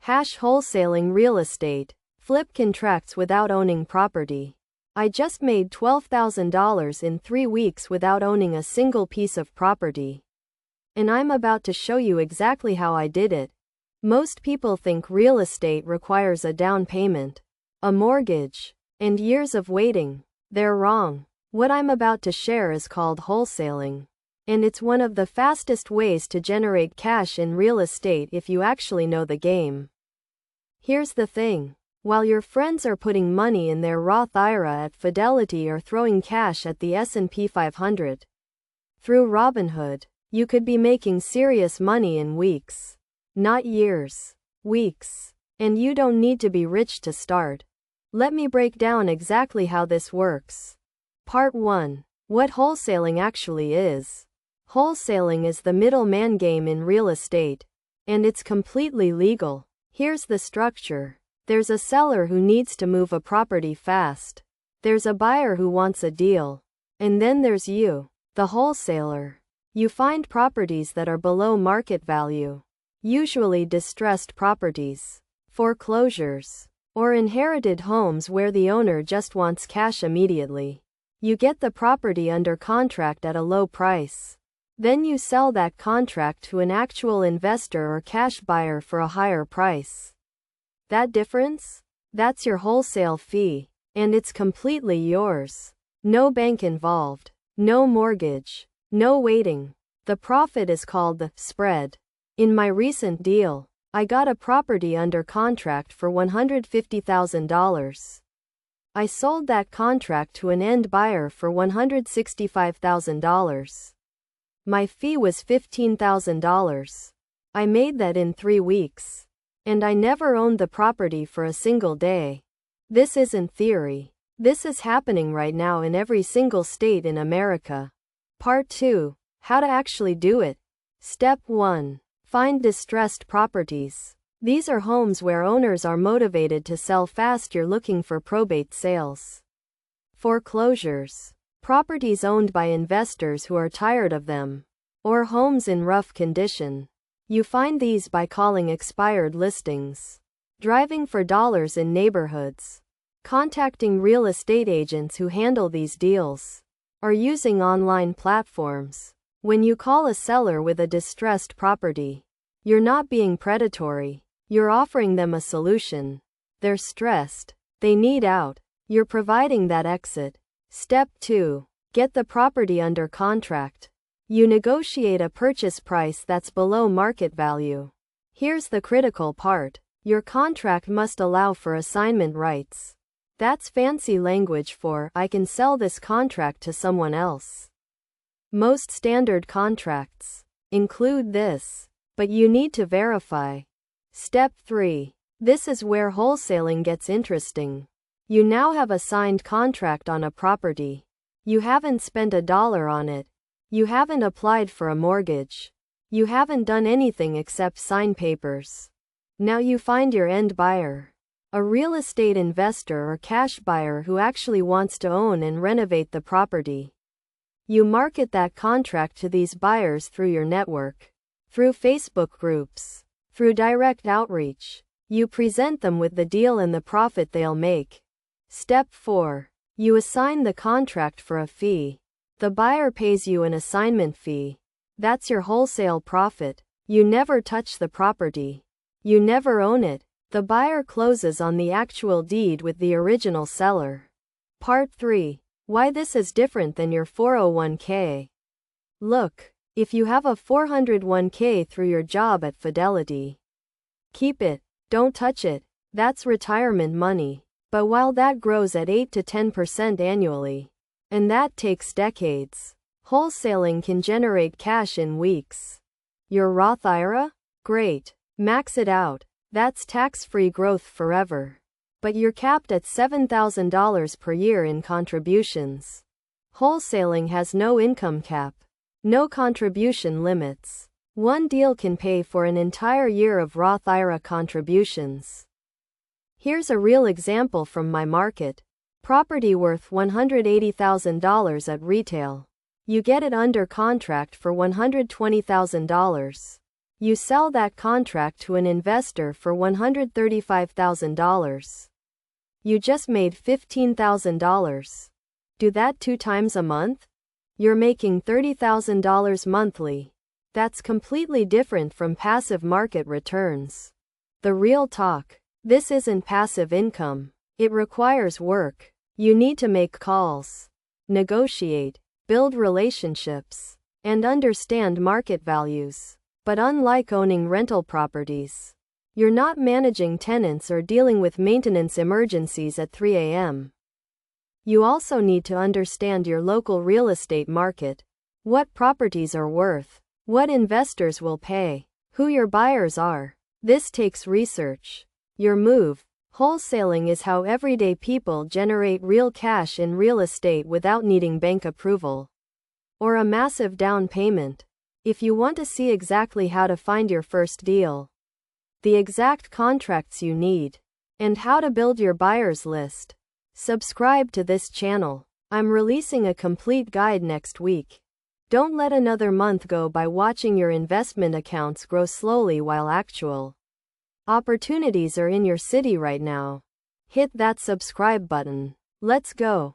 Wholesaling real estate. Flip contracts without owning property. I just made $12,000 in 3 weeks without owning a single piece of property. And I'm about to show you exactly how I did it. Most people think real estate requires a down payment, a mortgage, and years of waiting. They're wrong. What I'm about to share is called wholesaling. And it's one of the fastest ways to generate cash in real estate if you actually know the game. Here's the thing. While your friends are putting money in their Roth IRA at Fidelity or throwing cash at the S&P 500 through Robinhood, you could be making serious money in weeks. Not years. Weeks. And you don't need to be rich to start. Let me break down exactly how this works. Part 1. What wholesaling actually is. Wholesaling is the middleman game in real estate. And it's completely legal. Here's the structure. There's a seller who needs to move a property fast. There's a buyer who wants a deal. And then there's you, the wholesaler. You find properties that are below market value. Usually distressed properties, foreclosures, or inherited homes where the owner just wants cash immediately. You get the property under contract at a low price. Then you sell that contract to an actual investor or cash buyer for a higher price. That difference? That's your wholesale fee. And it's completely yours. No bank involved. No mortgage. No waiting. The profit is called the spread. In my recent deal, I got a property under contract for $150,000. I sold that contract to an end buyer for $165,000. My fee was $15,000. I made that in 3 weeks. And I never owned the property for a single day. This isn't theory. This is happening right now in every single state in America. Part 2. How to actually do it. Step 1. Find distressed properties. These are homes where owners are motivated to sell fast. You're looking for probate sales. Foreclosures. Properties owned by investors who are tired of them. Or homes in rough condition. You find these by calling expired listings. Driving for dollars in neighborhoods. Contacting real estate agents who handle these deals. Or using online platforms. When you call a seller with a distressed property, you're not being predatory. You're offering them a solution. They're stressed. They need out. You're providing that exit. Step 2. Get the property under contract. You negotiate a purchase price that's below market value. Here's the critical part. Your contract must allow for assignment rights. That's fancy language for, I can sell this contract to someone else. Most standard contracts include this, but you need to verify. Step 3. This is where wholesaling gets interesting. You now have a signed contract on a property. You haven't spent $1 on it. You haven't applied for a mortgage. You haven't done anything except sign papers. Now you find your end buyer. A real estate investor or cash buyer who actually wants to own and renovate the property. You market that contract to these buyers through your network, through Facebook groups, through direct outreach. You present them with the deal and the profit they'll make. Step 4. You assign the contract for a fee. The buyer pays you an assignment fee. That's your wholesale profit. You never touch the property. You never own it. The buyer closes on the actual deed with the original seller. Part 3. Why this is different than your 401k. Look, if you have a 401k through your job at Fidelity, keep it. Don't touch it. That's retirement money. But while that grows at 8 to 10% annually, and that takes decades, wholesaling can generate cash in weeks. Your Roth IRA? Great. Max it out. That's tax-free growth forever. But you're capped at $7,000 per year in contributions. Wholesaling has no income cap. No contribution limits. One deal can pay for an entire year of Roth IRA contributions. Here's a real example from my market. Property worth $180,000 at retail. You get it under contract for $120,000. You sell that contract to an investor for $135,000. You just made $15,000. Do that 2 times a month? You're making $30,000 monthly. That's completely different from passive market returns. The real talk. This isn't passive income. It requires work. You need to make calls, negotiate, build relationships, and understand market values. But unlike owning rental properties, you're not managing tenants or dealing with maintenance emergencies at 3 a.m. You also need to understand your local real estate market, what properties are worth, what investors will pay, who your buyers are. This takes research. Your move. Wholesaling is how everyday people generate real cash in real estate without needing bank approval or a massive down payment. If you want to see exactly how to find your first deal, the exact contracts you need, and how to build your buyer's list, subscribe to this channel. I'm releasing a complete guide next week. Don't let another month go by watching your investment accounts grow slowly while actual opportunities are in your city right now. Hit that subscribe button. Let's go.